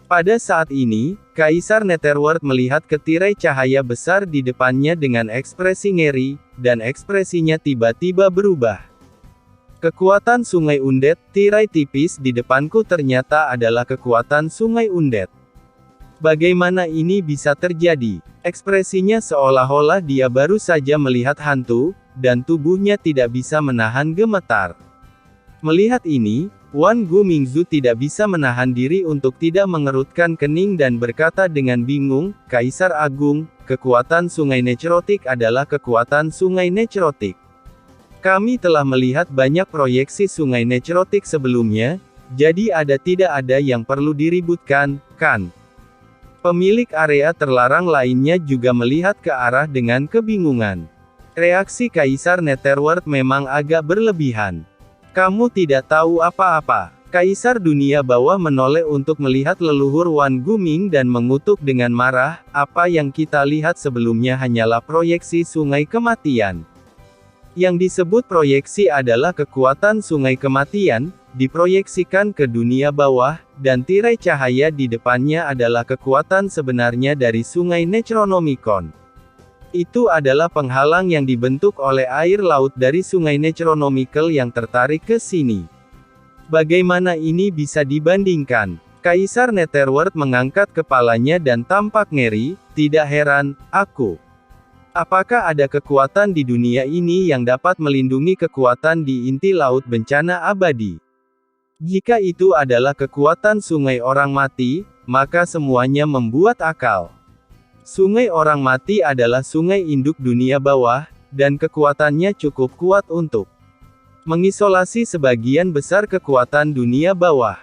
Pada saat ini, Kaisar Netherworld melihat ketirai cahaya besar di depannya dengan ekspresi ngeri, dan ekspresinya tiba-tiba berubah. Kekuatan Sungai Undead, tirai tipis di depanku ternyata adalah kekuatan Sungai Undead. Bagaimana ini bisa terjadi? Ekspresinya seolah-olah dia baru saja melihat hantu, dan tubuhnya tidak bisa menahan gemetar. Melihat ini, Wan Gumingzu tidak bisa menahan diri untuk tidak mengerutkan kening dan berkata dengan bingung, "Kaisar Agung, kekuatan Sungai Necrotic adalah kekuatan Sungai Necrotic. Kami telah melihat banyak proyeksi Sungai Necrotic sebelumnya, jadi tidak ada yang perlu diributkan, kan?" Pemilik area terlarang lainnya juga melihat ke arah dengan kebingungan. Reaksi Kaisar Netherworld memang agak berlebihan. "Kamu tidak tahu apa-apa." Kaisar dunia bawah menoleh untuk melihat leluhur Wan Guming dan mengutuk dengan marah, "Apa yang kita lihat sebelumnya hanyalah proyeksi Sungai Kematian. Yang disebut proyeksi adalah kekuatan Sungai Kematian, diproyeksikan ke dunia bawah, dan tirai cahaya di depannya adalah kekuatan sebenarnya dari Sungai Necronomicon. Itu adalah penghalang yang dibentuk oleh air laut dari Sungai Necronomical yang tertarik ke sini. Bagaimana ini bisa dibandingkan?" Kaisar Netherworld mengangkat kepalanya dan tampak ngeri. "Tidak heran, aku. Apakah ada kekuatan di dunia ini yang dapat melindungi kekuatan di inti laut bencana abadi? Jika itu adalah kekuatan Sungai Orang Mati, maka semuanya membuat akal. Sungai Orang Mati adalah sungai induk dunia bawah, dan kekuatannya cukup kuat untuk mengisolasi sebagian besar kekuatan dunia bawah.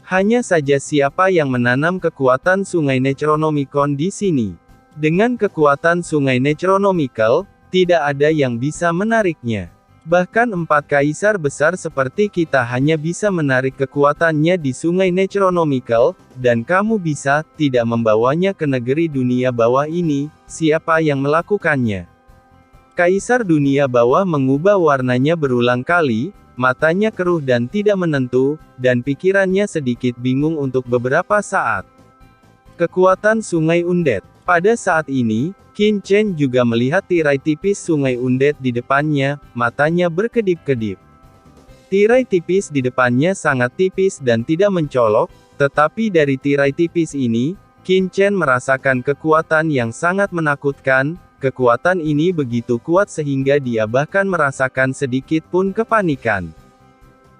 Hanya saja siapa yang menanam kekuatan Sungai Necronomicon di sini? Dengan kekuatan Sungai Necronomical, tidak ada yang bisa menariknya. Bahkan 4 kaisar besar seperti kita hanya bisa menarik kekuatannya di Sungai Necronomical, dan kamu bisa tidak membawanya ke negeri dunia bawah ini. Siapa yang melakukannya?" Kaisar dunia bawah mengubah warnanya berulang kali, matanya keruh dan tidak menentu, dan pikirannya sedikit bingung untuk beberapa saat. Kekuatan Sungai Undead. Pada saat ini, Qin Chen juga melihat tirai tipis Sungai Undead di depannya, matanya berkedip-kedip. Tirai tipis di depannya sangat tipis dan tidak mencolok, tetapi dari tirai tipis ini, Qin Chen merasakan kekuatan yang sangat menakutkan. Kekuatan ini begitu kuat sehingga dia bahkan merasakan sedikit pun kepanikan.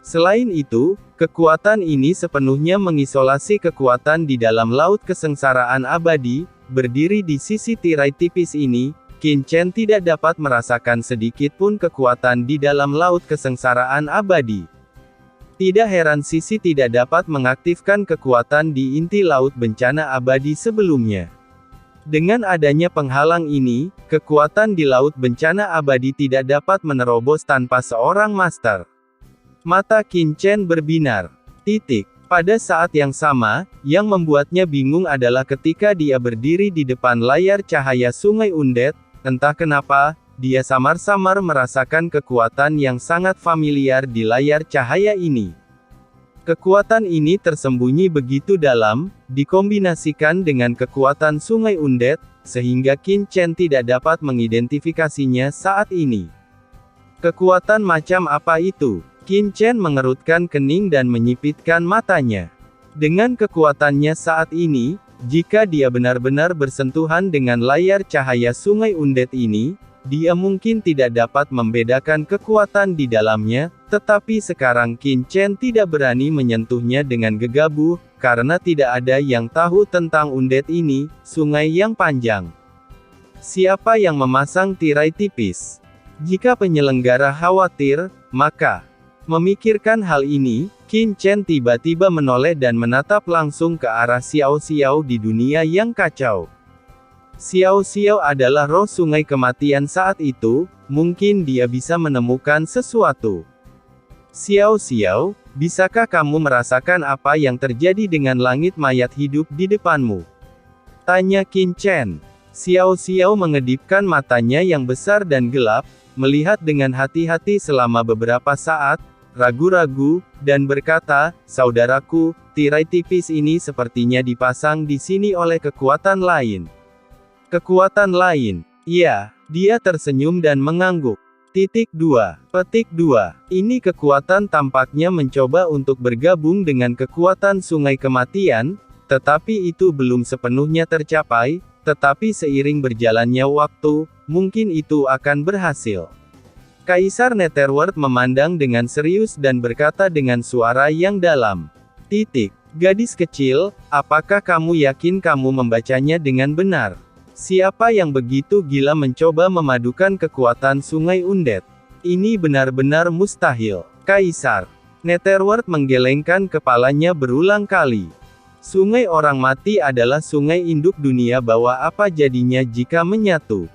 Selain itu, kekuatan ini sepenuhnya mengisolasi kekuatan di dalam laut kesengsaraan abadi. Berdiri di sisi tirai tipis ini, Qin Chen tidak dapat merasakan sedikit pun kekuatan di dalam laut kesengsaraan abadi. Tidak heran sisi tidak dapat mengaktifkan kekuatan di inti laut bencana abadi sebelumnya. Dengan adanya penghalang ini, kekuatan di laut bencana abadi tidak dapat menerobos tanpa seorang master. Mata Qin Chen berbinar. Pada saat yang sama, yang membuatnya bingung adalah ketika dia berdiri di depan layar cahaya Sungai Undead, entah kenapa, dia samar-samar merasakan kekuatan yang sangat familiar di layar cahaya ini. Kekuatan ini tersembunyi begitu dalam, dikombinasikan dengan kekuatan Sungai Undead, sehingga Qin Chen tidak dapat mengidentifikasinya saat ini. Kekuatan macam apa itu? Qin Chen mengerutkan kening dan menyipitkan matanya. Dengan kekuatannya saat ini, jika dia benar-benar bersentuhan dengan layar cahaya Sungai Undead ini, dia mungkin tidak dapat membedakan kekuatan di dalamnya, tetapi sekarang Qin Chen tidak berani menyentuhnya dengan gegabah, karena tidak ada yang tahu tentang Undead ini, sungai yang panjang. Siapa yang memasang tirai tipis? Jika penyelenggara khawatir, maka memikirkan hal ini, Qin Chen tiba-tiba menoleh dan menatap langsung ke arah Xiao Xiao di dunia yang kacau. Xiao Xiao adalah roh Sungai Kematian saat itu, mungkin dia bisa menemukan sesuatu. "Xiao Xiao, bisakah kamu merasakan apa yang terjadi dengan langit mayat hidup di depanmu?" tanya Qin Chen. Xiao Xiao mengedipkan matanya yang besar dan gelap, melihat dengan hati-hati selama beberapa saat, ragu-ragu, dan berkata, "Saudaraku, tirai tipis ini sepertinya dipasang di sini oleh kekuatan lain." Kekuatan lain. Ya, dia tersenyum dan mengangguk. Petik 2. Ini kekuatan tampaknya mencoba untuk bergabung dengan kekuatan sungai kematian, tetapi itu belum sepenuhnya tercapai, tetapi seiring berjalannya waktu, mungkin itu akan berhasil. Kaisar Netherworld memandang dengan serius dan berkata dengan suara yang dalam. Gadis kecil, apakah kamu yakin kamu membacanya dengan benar? Siapa yang begitu gila mencoba memadukan kekuatan sungai undead? Ini benar-benar mustahil. Kaisar Netherworld menggelengkan kepalanya berulang kali. Sungai orang mati adalah sungai induk dunia bawah, apa jadinya jika menyatu?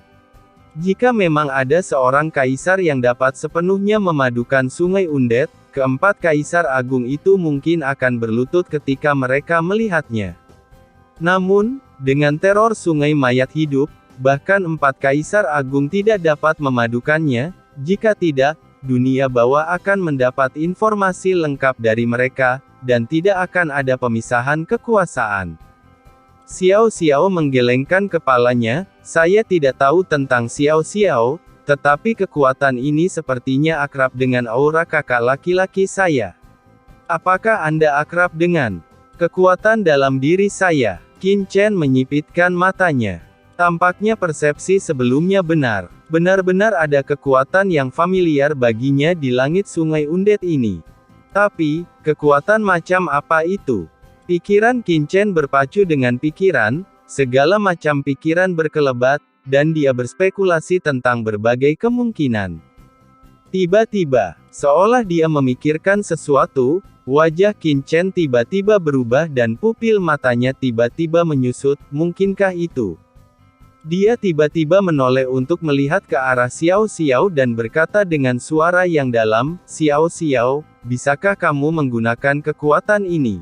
Jika memang ada seorang kaisar yang dapat sepenuhnya memadukan sungai undead, keempat kaisar agung itu mungkin akan berlutut ketika mereka melihatnya. Namun, dengan teror sungai mayat hidup, bahkan empat kaisar agung tidak dapat memadukannya. Jika tidak, dunia bawah akan mendapat informasi lengkap dari mereka, dan tidak akan ada pemisahan kekuasaan. Xiao Xiao menggelengkan kepalanya, saya tidak tahu tentang Xiao Xiao, tetapi kekuatan ini sepertinya akrab dengan aura kakak laki-laki saya. Apakah Anda akrab dengan kekuatan dalam diri saya? Qin Chen menyipitkan matanya. Tampaknya persepsi sebelumnya benar. Benar-benar ada kekuatan yang familiar baginya di langit sungai undead ini. Tapi, kekuatan macam apa itu? Pikiran Qin Chen berpacu dengan pikiran, segala macam pikiran berkelebat, dan dia berspekulasi tentang berbagai kemungkinan. Tiba-tiba, seolah dia memikirkan sesuatu, wajah Qin Chen tiba-tiba berubah dan pupil matanya tiba-tiba menyusut, mungkinkah itu? Dia tiba-tiba menoleh untuk melihat ke arah Xiao Xiao dan berkata dengan suara yang dalam, "Xiao Xiao, bisakah kamu menggunakan kekuatan ini?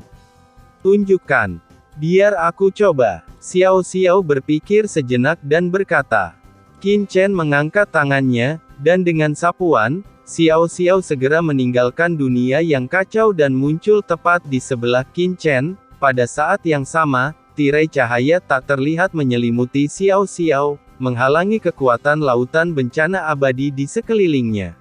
Tunjukkan. Biar aku coba." Xiao Xiao berpikir sejenak dan berkata. Qin Chen mengangkat tangannya, dan dengan sapuan, Xiao Xiao segera meninggalkan dunia yang kacau dan muncul tepat di sebelah Qin Chen. Pada saat yang sama, tirai cahaya tak terlihat menyelimuti Xiao Xiao, menghalangi kekuatan lautan bencana abadi di sekelilingnya.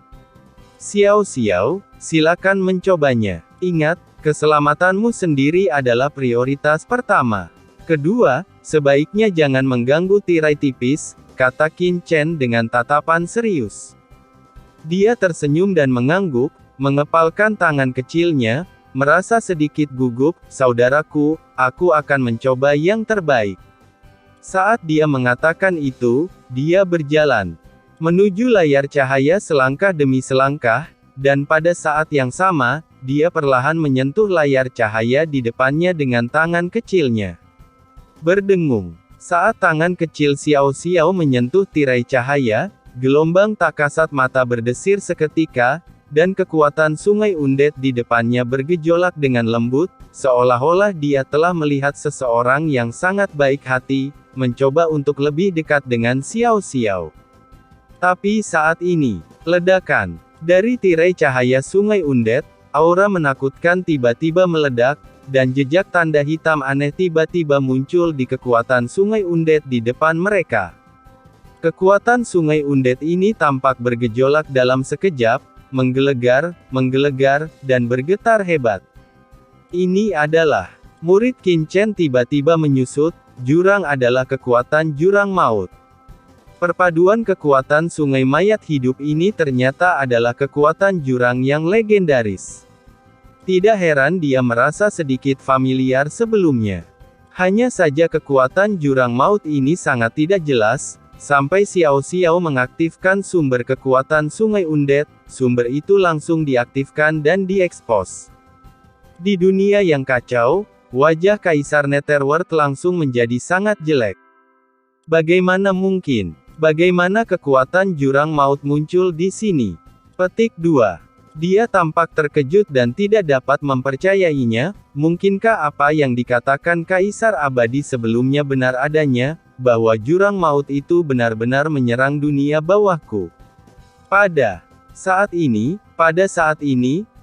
Xiao Xiao, silakan mencobanya. Ingat, keselamatanmu sendiri adalah prioritas pertama. Kedua, sebaiknya jangan mengganggu tirai tipis, kata Qin Chen dengan tatapan serius. Dia tersenyum dan mengangguk, mengepalkan tangan kecilnya, merasa sedikit gugup. Saudaraku, aku akan mencoba yang terbaik. Saat dia mengatakan itu, dia berjalan menuju layar cahaya selangkah demi selangkah, dan pada saat yang sama, dia perlahan menyentuh layar cahaya di depannya dengan tangan kecilnya. Berdengung. Saat tangan kecil Xiao Xiao menyentuh tirai cahaya, gelombang tak kasat mata berdesir seketika, dan kekuatan sungai undead di depannya bergejolak dengan lembut, seolah-olah dia telah melihat seseorang yang sangat baik hati, mencoba untuk lebih dekat dengan Xiao Xiao. Tapi saat ini, ledakan dari tirai cahaya sungai undead, aura menakutkan tiba-tiba meledak, dan jejak tanda hitam aneh tiba-tiba muncul di kekuatan sungai undead di depan mereka. Kekuatan sungai undead ini tampak bergejolak dalam sekejap, menggelegar, dan bergetar hebat. Ini adalah murid Qin Chen tiba-tiba menyusut, jurang adalah kekuatan jurang maut. Perpaduan kekuatan sungai mayat hidup ini ternyata adalah kekuatan jurang yang legendaris. Tidak heran dia merasa sedikit familiar sebelumnya. Hanya saja kekuatan jurang maut ini sangat tidak jelas, sampai Xiao Xiao mengaktifkan sumber kekuatan sungai undead, sumber itu langsung diaktifkan dan diekspos. Di dunia yang kacau, wajah Kaisar Netherworld langsung menjadi sangat jelek. Bagaimana mungkin? Bagaimana kekuatan jurang maut muncul di sini? Petik 2. Dia tampak terkejut dan tidak dapat mempercayainya. Mungkinkah apa yang dikatakan Kaisar Abadi sebelumnya benar adanya, bahwa jurang maut itu benar-benar menyerang dunia bawahku? Pada saat ini,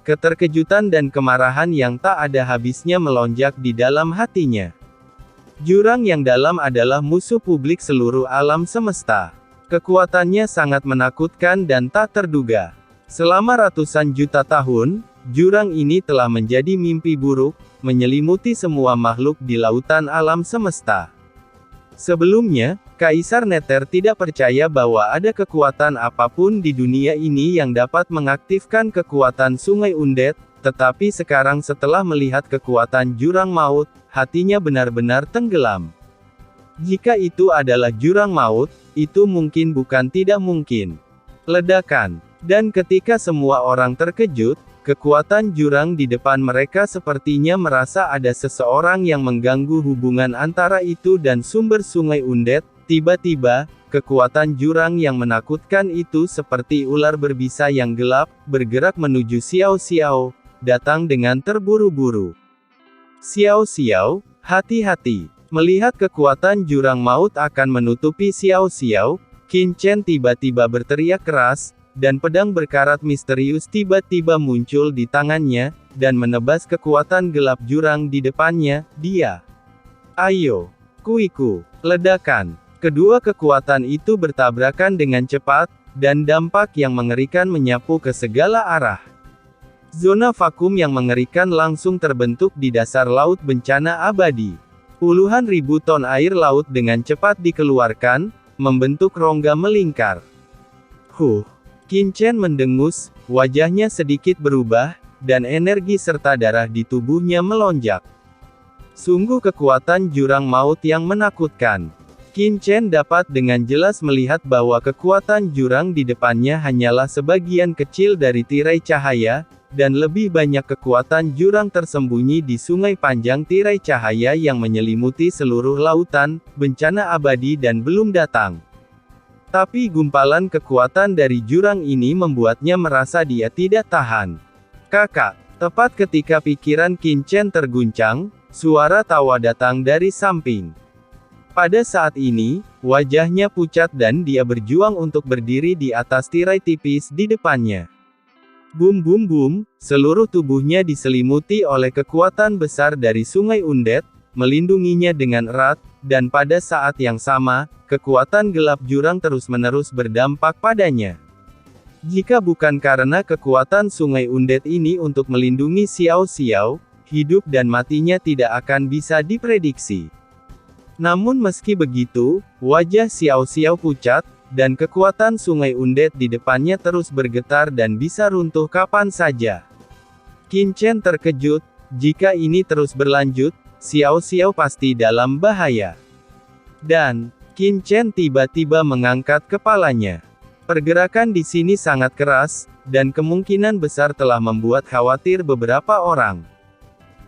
Keterkejutan dan kemarahan yang tak ada habisnya melonjak di dalam hatinya. Jurang yang dalam adalah musuh publik seluruh alam semesta. Kekuatannya sangat menakutkan dan tak terduga. Selama ratusan juta tahun, jurang ini telah menjadi mimpi buruk, menyelimuti semua makhluk di lautan alam semesta. Sebelumnya, Kaisar Nether tidak percaya bahwa ada kekuatan apapun di dunia ini yang dapat mengaktifkan kekuatan Sungai Undead, tetapi sekarang setelah melihat kekuatan jurang maut, hatinya benar-benar tenggelam. Jika itu adalah jurang maut, itu mungkin bukan tidak mungkin. Ledakan. Dan ketika semua orang terkejut, kekuatan jurang di depan mereka sepertinya merasa ada seseorang yang mengganggu hubungan antara itu dan sumber Sungai Undead. Tiba-tiba, kekuatan jurang yang menakutkan itu seperti ular berbisa yang gelap, bergerak menuju Xiao Xiao, datang dengan terburu-buru. Xiao Xiao, hati-hati. Melihat kekuatan jurang maut akan menutupi Xiao Xiao, Qin Chen tiba-tiba berteriak keras, dan pedang berkarat misterius tiba-tiba muncul di tangannya, dan menebas kekuatan gelap jurang di depannya. Dia. Ayo. Kuiku. Ledakan. Kedua kekuatan itu bertabrakan dengan cepat, dan dampak yang mengerikan menyapu ke segala arah. Zona vakum yang mengerikan langsung terbentuk di dasar laut bencana abadi. Puluhan ribu ton air laut dengan cepat dikeluarkan, membentuk rongga melingkar. Qin Chen mendengus, wajahnya sedikit berubah, dan energi serta darah di tubuhnya melonjak. Sungguh kekuatan jurang maut yang menakutkan. Qin Chen dapat dengan jelas melihat bahwa kekuatan jurang di depannya hanyalah sebagian kecil dari tirai cahaya, dan lebih banyak kekuatan jurang tersembunyi di sungai panjang tirai cahaya yang menyelimuti seluruh lautan, bencana abadi dan belum datang. Tapi gumpalan kekuatan dari jurang ini membuatnya merasa dia tidak tahan. Kakak, tepat ketika pikiran Qin Chen terguncang, suara tawa datang dari samping. Pada saat ini, wajahnya pucat dan dia berjuang untuk berdiri di atas tirai tipis di depannya. Bum bum bum, seluruh tubuhnya diselimuti oleh kekuatan besar dari Sungai Undead, melindunginya dengan erat, dan pada saat yang sama, kekuatan gelap jurang terus-menerus berdampak padanya. Jika bukan karena kekuatan Sungai Undead ini untuk melindungi Xiao Xiao, hidup dan matinya tidak akan bisa diprediksi. Namun meski begitu, wajah Xiao Xiao pucat, dan kekuatan Sungai Undead di depannya terus bergetar dan bisa runtuh kapan saja. Qin Chen terkejut, jika ini terus berlanjut, Xiao Xiao pasti dalam bahaya. Dan, Qin Chen tiba-tiba mengangkat kepalanya. Pergerakan di sini sangat keras, dan kemungkinan besar telah membuat khawatir beberapa orang.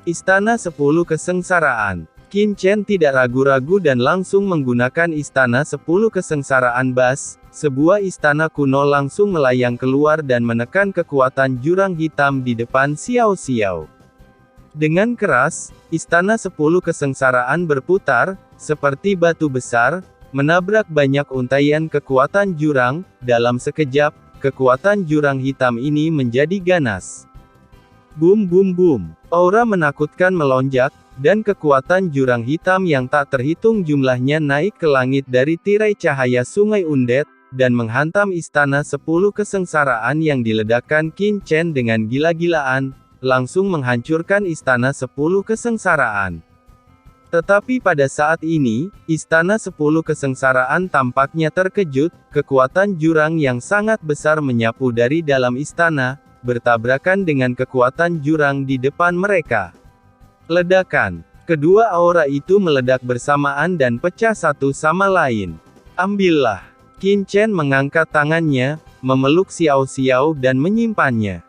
Istana 10 Kesengsaraan. Qin Chen tidak ragu-ragu dan langsung menggunakan Istana 10 Kesengsaraan Bas, sebuah istana kuno langsung melayang keluar dan menekan kekuatan jurang hitam di depan Xiao Xiao. Dengan keras, Istana 10 Kesengsaraan berputar, seperti batu besar, menabrak banyak untaian kekuatan jurang. Dalam sekejap, kekuatan jurang hitam ini menjadi ganas. Bum bum bum, aura menakutkan melonjak, dan kekuatan jurang hitam yang tak terhitung jumlahnya naik ke langit dari tirai cahaya Sungai Undead, dan menghantam Istana 10 Kesengsaraan yang diledakkan Qin Chen dengan gila-gilaan, langsung menghancurkan Istana 10 Kesengsaraan. Tetapi pada saat ini, Istana 10 Kesengsaraan tampaknya terkejut, kekuatan jurang yang sangat besar menyapu dari dalam istana, bertabrakan dengan kekuatan jurang di depan mereka. Ledakan. Kedua aura itu meledak bersamaan dan pecah satu sama lain. Ambillah. Qin Chen mengangkat tangannya, memeluk Xiao Xiao dan menyimpannya.